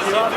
Bonjour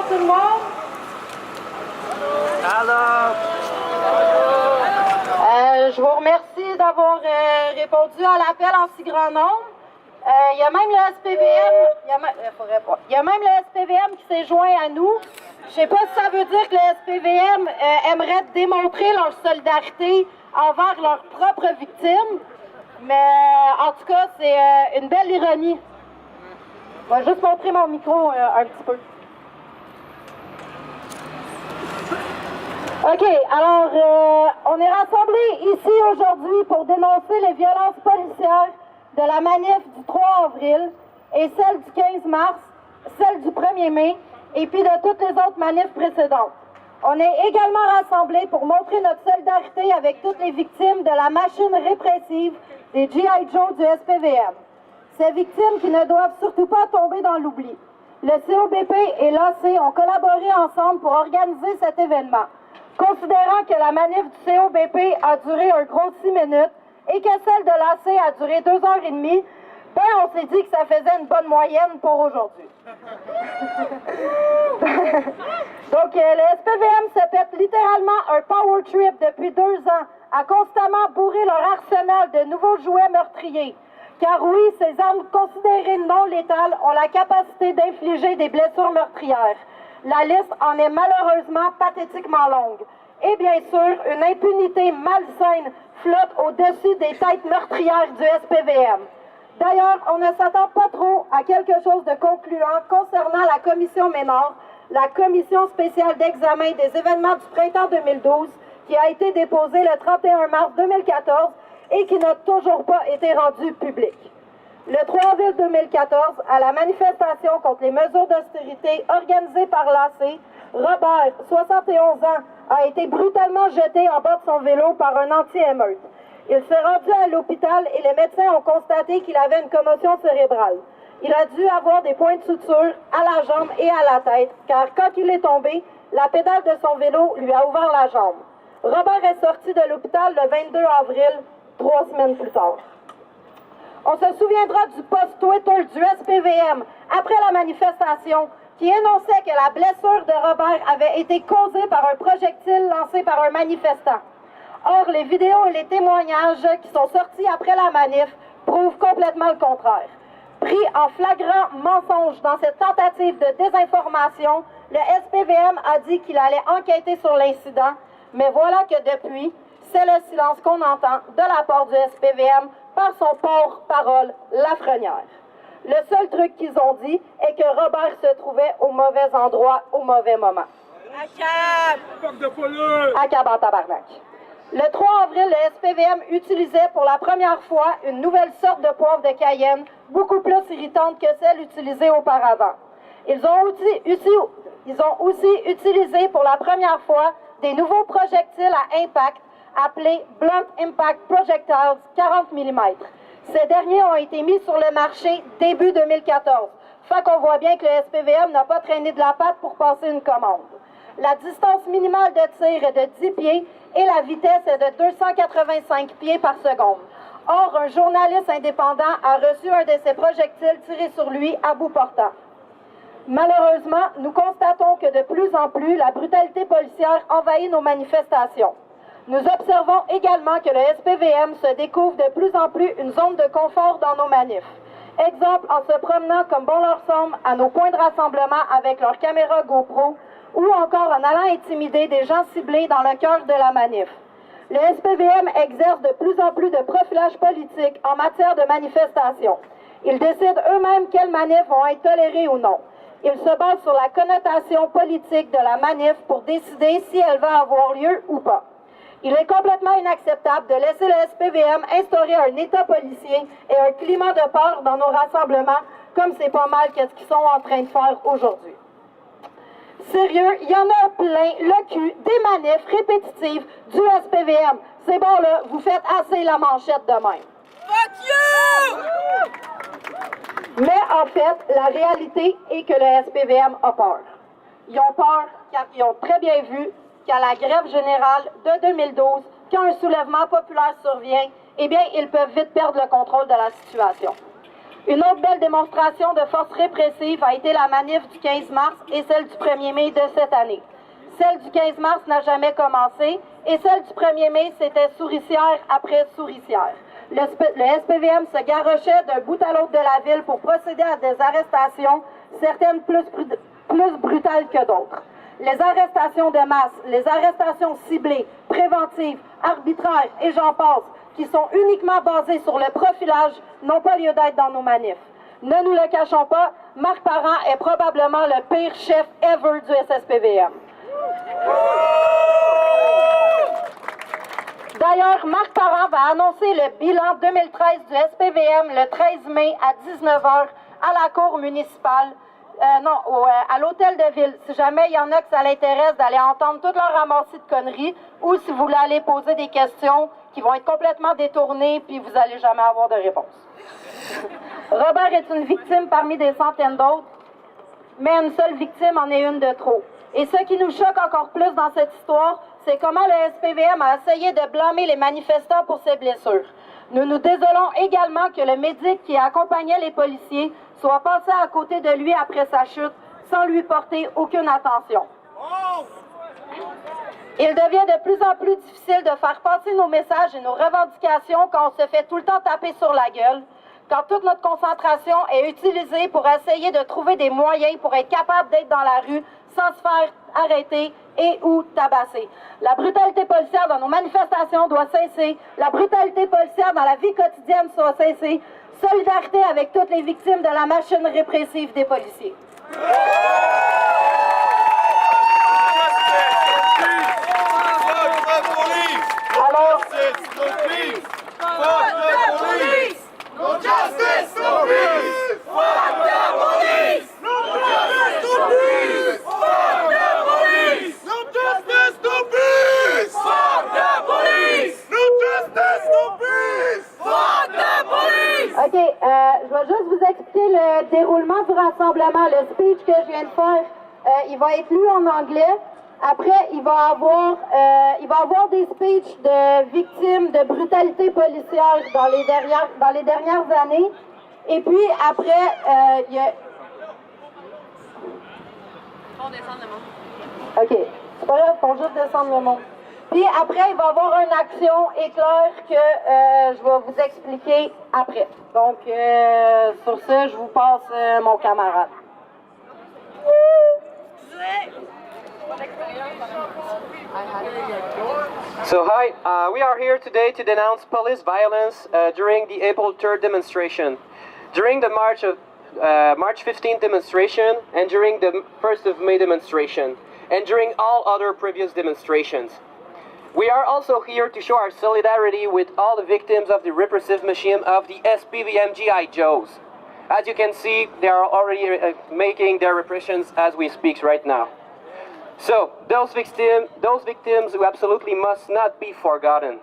tout le monde. Je vous remercie d'avoir répondu à l'appel en si grand nombre. Il y a même le SPVM, il y a même le SPVM qui s'est joint à nous. Je ne sais pas si ça veut dire que le SPVM aimerait démontrer leur solidarité envers leurs propres victimes, mais en tout cas, c'est une belle ironie. Je vais juste montrer mon micro un petit peu. OK, alors, on est rassemblés ici aujourd'hui pour dénoncer les violences policières de la manif du 3 avril et celle du 15 mars, celle du 1er mai et puis de toutes les autres manifs précédentes. On est également rassemblés pour montrer notre solidarité avec toutes les victimes de la machine répressive des G.I. Joe du SPVM. Ces victimes qui ne doivent surtout pas tomber dans l'oubli. Le COBP et l'AC ont collaboré ensemble pour organiser cet événement. Considérant que la manif du COBP a duré un gros 6 minutes et que celle de l'AC a duré 2h30, on s'est dit que ça faisait une bonne moyenne pour aujourd'hui. Donc, le SPVM se pète littéralement un power trip depuis 2 ans à constamment bourrer leur arsenal de nouveaux jouets meurtriers. Car oui, ces armes considérées non létales ont la capacité d'infliger des blessures meurtrières. La liste en est malheureusement pathétiquement longue. Et bien sûr, une impunité malsaine flotte au-dessus des têtes meurtrières du SPVM. D'ailleurs, on ne s'attend pas trop à quelque chose de concluant concernant la commission Ménard, la commission spéciale d'examen des événements du printemps 2012, qui a été déposée le 31 mars 2014 et qui n'a toujours pas été rendue publique. Le 3 avril 2014, à la manifestation contre les mesures d'austérité organisée par l'AC, Robert, 71 ans, a été brutalement jeté en bas de son vélo par un anti-émeute. Il s'est rendu à l'hôpital et les médecins ont constaté qu'il avait une commotion cérébrale. Il a dû avoir des points de suture à la jambe et à la tête, car quand il est tombé, la pédale de son vélo lui a ouvert la jambe. Robert est sorti de l'hôpital le 22 avril, 3 semaines plus tard. On se souviendra du post Twitter du SPVM après la manifestation qui énonçait que la blessure de Robert avait été causée par un projectile lancé par un manifestant. Or, les vidéos et les témoignages qui sont sortis après la manif prouvent complètement le contraire. Pris en flagrant mensonge dans cette tentative de désinformation, le SPVM a dit qu'il allait enquêter sur l'incident, mais voilà que depuis, c'est le silence qu'on entend de la part du SPVM par son porte-parole Lafrenière. Le seul truc qu'ils ont dit est que Robert se trouvait au mauvais endroit, au mauvais moment. À Cab en tabarnak. Le 3 avril, le SPVM utilisait pour la première fois une nouvelle sorte de poivre de Cayenne, beaucoup plus irritante que celle utilisée auparavant. Ils ont aussi utilisé pour la première fois des nouveaux projectiles à impact appelés Blunt Impact Projectiles 40 mm. Ces derniers ont été mis sur le marché début 2014. Fait qu'on voit bien que le SPVM n'a pas traîné de la patte pour passer une commande. La distance minimale de tir est de 10 pieds et la vitesse est de 285 pieds par seconde. Or, un journaliste indépendant a reçu un de ces projectiles tirés sur lui à bout portant. Malheureusement, nous constatons que de plus en plus, la brutalité policière envahit nos manifestations. Nous observons également que le SPVM se découvre de plus en plus une zone de confort dans nos manifs. Exemple, en se promenant comme bon leur semble à nos points de rassemblement avec leurs caméras GoPro ou encore en allant intimider des gens ciblés dans le cœur de la manif. Le SPVM exerce de plus en plus de profilage politique en matière de manifestation. Ils décident eux-mêmes quelles manifs vont être tolérées ou non. Ils se basent sur la connotation politique de la manif pour décider si elle va avoir lieu ou pas. Il est complètement inacceptable de laisser le SPVM instaurer un État policier et un climat de peur dans nos rassemblements, comme c'est pas mal qu'est-ce qu'ils sont en train de faire aujourd'hui. Sérieux, il y en a plein, le cul, des manifs répétitives du SPVM. C'est bon là, vous faites assez la manchette de même. Fuck you! Mais en fait, la réalité est que le SPVM a peur. Ils ont peur car ils ont très bien vu qu'à la grève générale de 2012, quand un soulèvement populaire survient, eh bien, ils peuvent vite perdre le contrôle de la situation. Une autre belle démonstration de force répressive a été la manif du 15 mars et celle du 1er mai de cette année. Celle du 15 mars n'a jamais commencé et celle du 1er mai, c'était souricière après souricière. Le SPVM se garochait d'un bout à l'autre de la ville pour procéder à des arrestations, certaines plus brutales que d'autres. Les arrestations de masse, les arrestations ciblées, préventives, arbitraires et j'en passe, qui sont uniquement basées sur le profilage, n'ont pas lieu d'être dans nos manifs. Ne nous le cachons pas, Marc Parent est probablement le pire chef ever du SSPVM. D'ailleurs, Marc Parent va annoncer le bilan 2013 du SPVM le 13 mai à 19h à la cour municipale, à l'hôtel de ville. Si jamais il y en a que ça l'intéresse d'aller entendre toute leur ramassis de conneries ou si vous voulez aller poser des questions qui vont être complètement détournées puis vous n'allez jamais avoir de réponse. Robert est une victime parmi des centaines d'autres, mais une seule victime en est une de trop. Et ce qui nous choque encore plus dans cette histoire, c'est comment le SPVM a essayé de blâmer les manifestants pour ses blessures. Nous nous désolons également que le médic qui accompagnait les policiers soit passé à côté de lui après sa chute sans lui porter aucune attention. Il devient de plus en plus difficile de faire passer nos messages et nos revendications quand on se fait tout le temps taper sur la gueule, quand toute notre concentration est utilisée pour essayer de trouver des moyens pour être capable d'être dans la rue sans se faire arrêter et ou tabasser. La brutalité policière dans nos manifestations doit cesser. La brutalité policière dans la vie quotidienne doit cesser. Solidarité avec toutes les victimes de la machine répressive des policiers. Alors, OK, je vais juste vous expliquer le déroulement du rassemblement. Le speech que je viens de faire, il va être lu en anglais. Après, il va avoir des speeches de victimes de brutalité policière dans les dernières années. Et puis, après, il y a... On descend le monde. OK, c'est pas grave, il faut juste descendre le monde. Puis après, il va y avoir une action éclair que je vais vous expliquer après. Donc, sur ce, je vous passe mon camarade. So hi, we are here today to denounce police violence during the April 3rd demonstration. During the March 15th demonstration and during the 1st of May demonstration and during all other previous demonstrations. We are also here to show our solidarity with all the victims of the repressive machine of the SPVM GI Joes. As you can see, they are already making their repressions as we speak right now. So, those victims who absolutely must not be forgotten.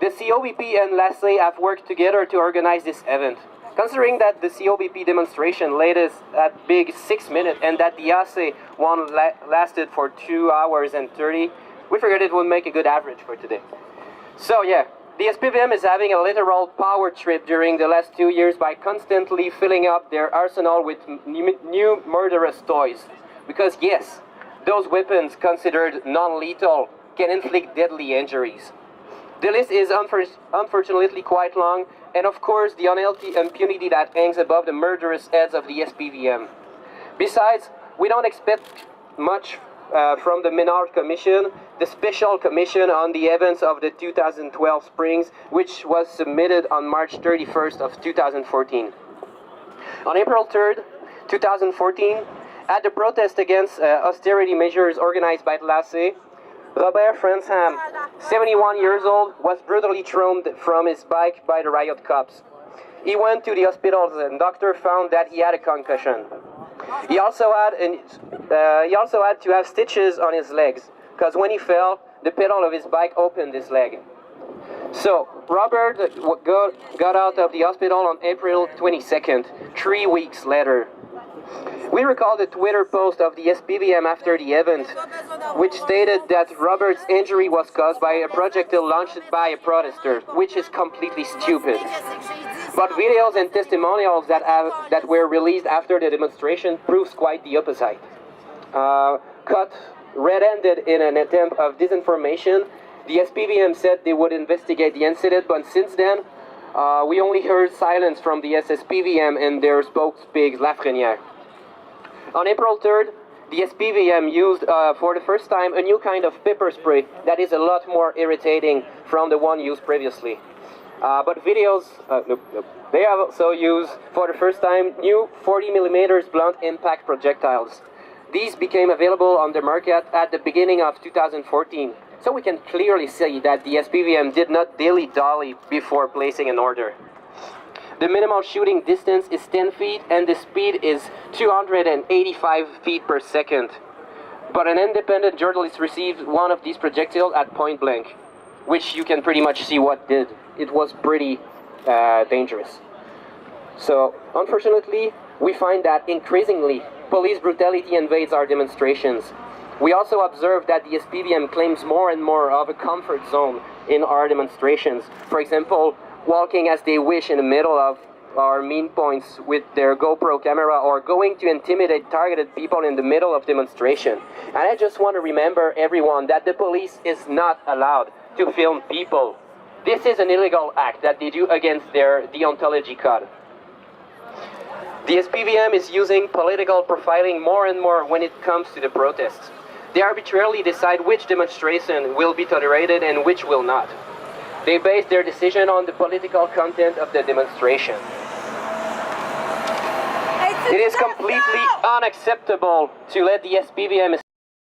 The COBP and LASE have worked together to organize this event. Considering that the COBP demonstration latest at big 6 minutes and that the ASE one lasted for 2 hours and 30, we figured it would make a good average for today. So yeah, the SPVM is having a literal power trip during the last 2 years by constantly filling up their arsenal with new murderous toys. Because yes, those weapons considered non-lethal can inflict deadly injuries. The list is unfortunately quite long, and of course the unhealthy impunity that hangs above the murderous heads of the SPVM. Besides, we don't expect much from the Menard Commission, the special commission on the events of the 2012 Springs, which was submitted on March 31st of 2014. On April 3rd, 2014, at the protest against austerity measures organized by LACE, Robert Fransham, 71 years old, was brutally thrown from his bike by the riot cops. He went to the hospital and doctor found that he had a concussion. He also had to have stitches on his legs, because when he fell, the pedal of his bike opened his leg. So, Robert got out of the hospital on April 22nd, 3 weeks later. We recall the Twitter post of the SPVM after the event, which stated that Robert's injury was caused by a projectile launched by a protester, which is completely stupid. But videos and testimonials that were released after the demonstration proves quite the opposite. Caught red-handed in an attempt of disinformation, the SPVM said they would investigate the incident, but since then, we only heard silence from the SSPVM and their spokesperson, Lafrenière. On April 3rd, the SPVM used for the first time a new kind of pepper spray that is a lot more irritating from the one used previously. But videos, they have also used for the first time new 40mm blunt impact projectiles. These became available on the market at the beginning of 2014, so we can clearly see that the SPVM did not dilly-dally before placing an order. The minimal shooting distance is 10 feet and the speed is 285 feet per second. But an independent journalist received one of these projectiles at point blank, which you can pretty much see what did. It was pretty dangerous. So, unfortunately, we find that increasingly, police brutality invades our demonstrations. We also observe that the SPVM claims more and more of a comfort zone in our demonstrations. For example, walking as they wish in the middle of our mean points with their GoPro camera, or going to intimidate targeted people in the middle of demonstration. And I just want to remember everyone that the police is not allowed to film people. This is an illegal act that they do against their deontology code. The SPVM is using political profiling more and more when it comes to the protests. They arbitrarily decide which demonstration will be tolerated and which will not. They base their decision on the political content of the demonstration. It is completely unacceptable to let the SPVM